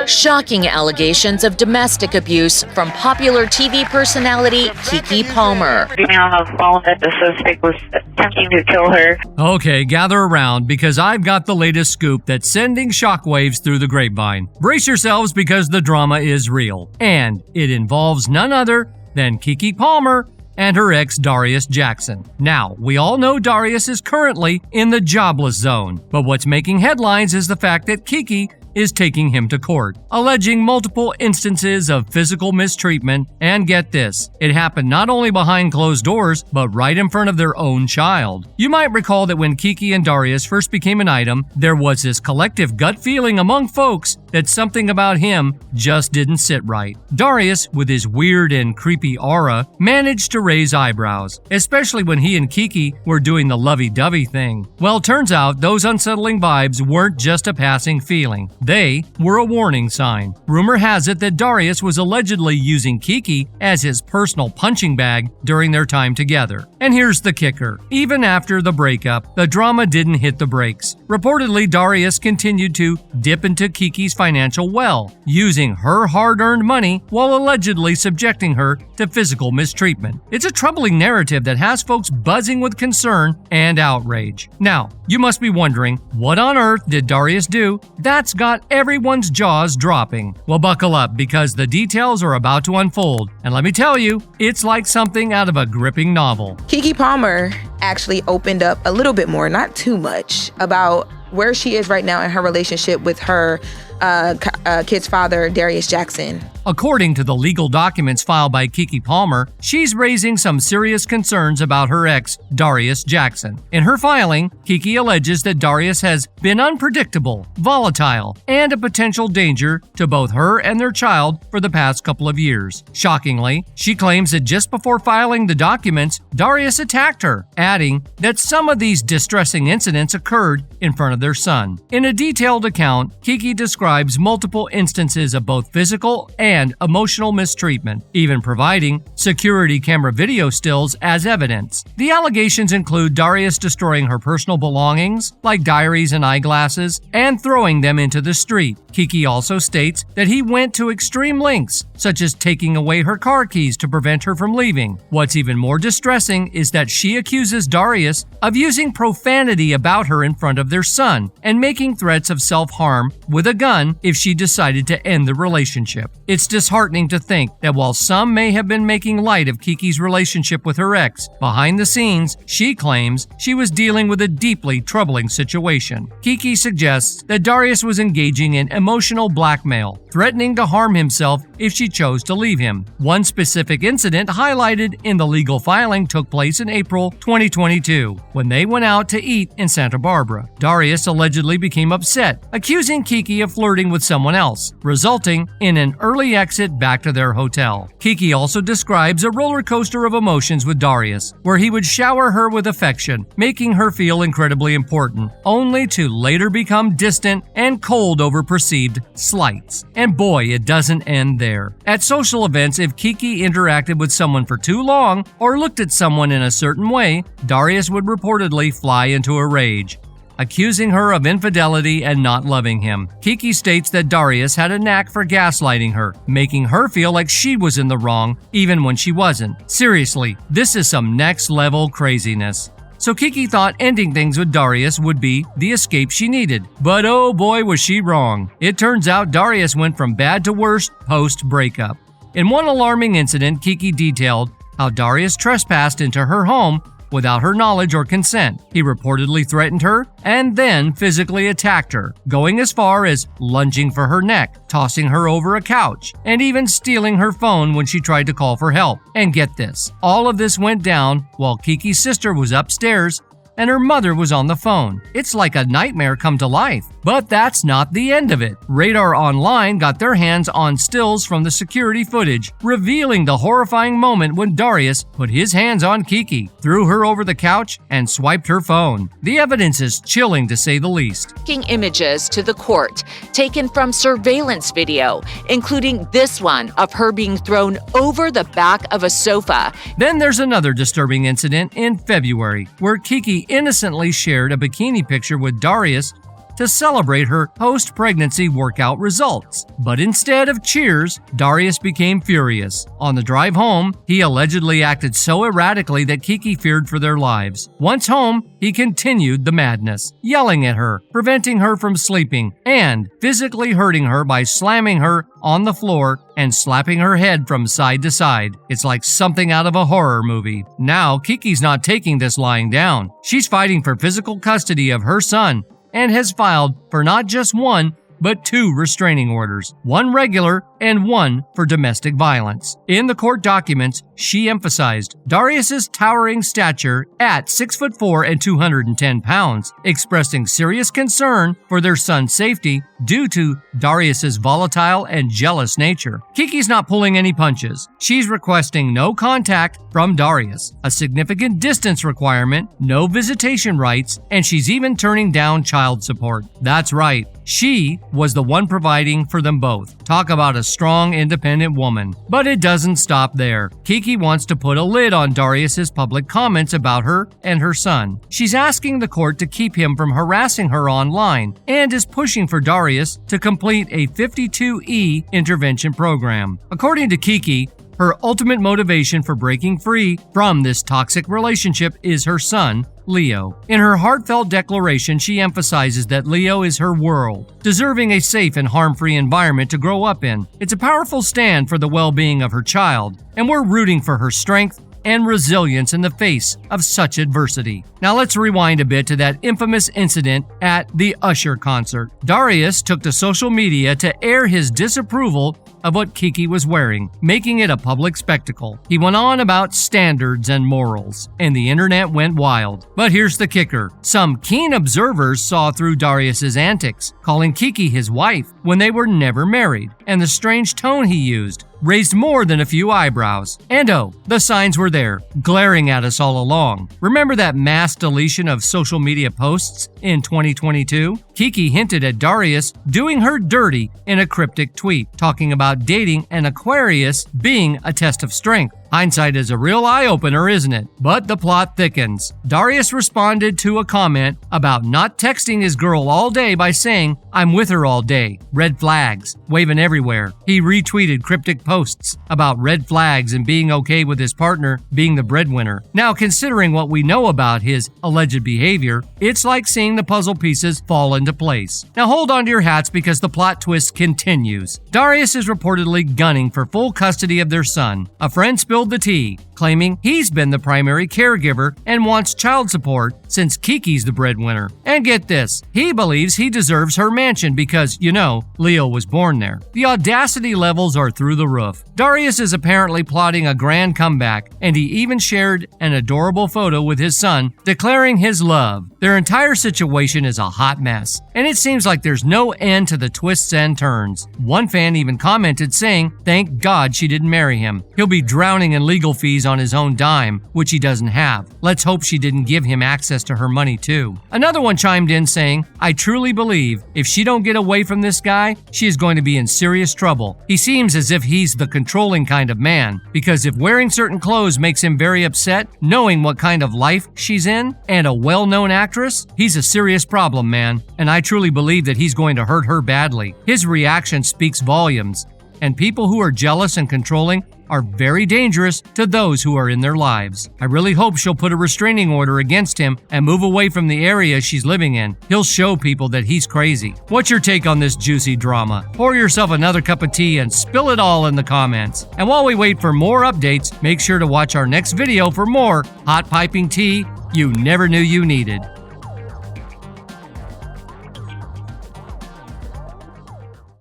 Shocking allegations of domestic abuse from popular TV personality Keke Palmer. Me on the phone that the suspect was attempting to kill her. Okay, gather around because I've got the latest scoop that's sending shockwaves through the grapevine. Brace yourselves because the drama is real, and it involves none other than Keke Palmer and her ex Darius Jackson. Now, we all know Darius is currently in the jobless zone, but what's making headlines is the fact that Keke is taking him to court, alleging multiple instances of physical mistreatment, and get this, it happened not only behind closed doors, but right in front of their own child. You might recall that when Keke and Darius first became an item, there was this collective gut feeling among folks that something about him just didn't sit right. Darius, with his weird and creepy aura, managed to raise eyebrows, especially when he and Keke were doing the lovey-dovey thing. Well, turns out those unsettling vibes weren't just a passing feeling. They were a warning sign. Rumor has it that Darius was allegedly using Keke as his personal punching bag during their time together. And here's the kicker. Even after the breakup, the drama didn't hit the brakes. Reportedly, Darius continued to dip into Keke's financial well, using her hard-earned money while allegedly subjecting her to physical mistreatment. It's a troubling narrative that has folks buzzing with concern and outrage. Now, you must be wondering, what on earth did Darius do that's got everyone's jaws dropping? Well, buckle up because the details are about to unfold, and let me tell you, it's like something out of a gripping novel. Keke Palmer actually opened up a little bit more, not too much, about where she is right now in her relationship with her kid's father, Darius Jackson. According to the legal documents filed by Keke Palmer, she's raising some serious concerns about her ex, Darius Jackson. In her filing, Keke alleges that Darius has been unpredictable, volatile, and a potential danger to both her and their child for the past couple of years. Shockingly, she claims that just before filing the documents, Darius attacked her, adding that some of these distressing incidents occurred in front of their son. In a detailed account, Keke describes multiple instances of both physical and emotional mistreatment, even providing security camera video stills as evidence. The allegations include Darius destroying her personal belongings, like diaries and eyeglasses, and throwing them into the street. Keke also states that he went to extreme lengths, such as taking away her car keys to prevent her from leaving. What's even more distressing is that she accuses Darius of using profanity about her in front of their son and making threats of self-harm with a gun if she decided to end the relationship. It's disheartening to think that while some may have been making light of Keke's relationship with her ex, behind the scenes, she claims she was dealing with a deeply troubling situation. Keke suggests that Darius was engaging in emotional blackmail, threatening to harm himself if she chose to leave him. One specific incident highlighted in the legal filing took place in April 2022, when they went out to eat in Santa Barbara. Darius allegedly became upset, accusing Keke of flirting with someone else, resulting in an early exit back to their hotel. Keke also describes a roller coaster of emotions with Darius, where he would shower her with affection, making her feel incredibly important, only to later become distant and cold over perceived slights. And boy, it doesn't end there. At social events, if Keke interacted with someone for too long or looked at someone in a certain way, Darius would reportedly fly into a rage, accusing her of infidelity and not loving him. Keke states that Darius had a knack for gaslighting her, making her feel like she was in the wrong even when she wasn't. Seriously, this is some next-level craziness. So Keke thought ending things with Darius would be the escape she needed. But oh boy, was she wrong. It turns out Darius went from bad to worse post-breakup. In one alarming incident, Keke detailed how Darius trespassed into her home without her knowledge or consent. He reportedly threatened her and then physically attacked her, going as far as lunging for her neck, tossing her over a couch, and even stealing her phone when she tried to call for help. And get this, all of this went down while Keke's sister was upstairs and her mother was on the phone. It's like a nightmare come to life. But that's not the end of it. Radar Online got their hands on stills from the security footage, revealing the horrifying moment when Darius put his hands on Keke, threw her over the couch, and swiped her phone. The evidence is chilling to say the least. Taking images to the court taken from surveillance video, including this one of her being thrown over the back of a sofa. Then there's another disturbing incident in February, where Keke innocently shared a bikini picture with Darius to celebrate her post-pregnancy workout results. But instead of cheers, Darius became furious. On the drive home, he allegedly acted so erratically that Keke feared for their lives. Once home, he continued the madness, yelling at her, preventing her from sleeping, and physically hurting her by slamming her on the floor and slapping her head from side to side. It's like something out of a horror movie. Now, Keke's not taking this lying down. She's fighting for physical custody of her son and has filed for not just one, but 2 restraining orders, one regular and one for domestic violence. In the court documents, she emphasized Darius's towering stature at 6'4" and 210 pounds, expressing serious concern for their son's safety due to Darius's volatile and jealous nature. Keke's not pulling any punches. She's requesting no contact from Darius, a significant distance requirement, no visitation rights, and she's even turning down child support. That's right. She was the one providing for them both. Talk about a strong, independent woman. But it doesn't stop there. Keke wants to put a lid on Darius's public comments about her and her son. She's asking the court to keep him from harassing her online and is pushing for Darius to complete a 52E intervention program. According to Keke, her ultimate motivation for breaking free from this toxic relationship is her son, Leo. In her heartfelt declaration, she emphasizes that Leo is her world, deserving a safe and harm-free environment to grow up in. It's a powerful stand for the well-being of her child, and we're rooting for her strength and resilience in the face of such adversity. Now let's rewind a bit to that infamous incident at the Usher concert. Darius took to social media to air his disapproval of what Keke was wearing, making it a public spectacle. He went on about standards and morals, and the internet went wild. But here's the kicker. Some keen observers saw through Darius's antics, calling Keke his wife when they were never married, and the strange tone he used raised more than a few eyebrows. And oh, the signs were there, glaring at us all along. Remember that mass deletion of social media posts in 2022? Keke hinted at Darius doing her dirty in a cryptic tweet, talking about dating an Aquarius being a test of strength. Hindsight is a real eye-opener, isn't it? But the plot thickens. Darius responded to a comment about not texting his girl all day by saying, "I'm with her all day. Red flags, waving everywhere." He retweeted cryptic posts about red flags and being okay with his partner being the breadwinner. Now, considering what we know about his alleged behavior, it's like seeing the puzzle pieces fall into place. Now hold on to your hats because the plot twist continues. Darius is reportedly gunning for full custody of their son. A friend spilled the tea, claiming he's been the primary caregiver and wants child support since Keke's the breadwinner. And get this, he believes he deserves her mansion because, Leo was born there. The audacity levels are through the roof. Darius is apparently plotting a grand comeback, and he even shared an adorable photo with his son, declaring his love. Their entire situation is a hot mess, and it seems like there's no end to the twists and turns. One fan even commented saying, "Thank God she didn't marry him. He'll be drowning in legal fees on his own dime, which he doesn't have. Let's hope she didn't give him access to her money too." Another one chimed in saying, "I truly believe if she don't get away from this guy, she is going to be in serious trouble. He seems as if he's the controlling kind of man, because if wearing certain clothes makes him very upset, knowing what kind of life she's in, and a well-known actress, he's a serious problem, man, and I truly believe that he's going to hurt her badly. His reaction speaks volumes, and people who are jealous and controlling are very dangerous to those who are in their lives. I really hope she'll put a restraining order against him and move away from the area she's living in. He'll show people that he's crazy." What's your take on this juicy drama? Pour yourself another cup of tea and spill it all in the comments. And while we wait for more updates, make sure to watch our next video for more hot piping tea you never knew you needed.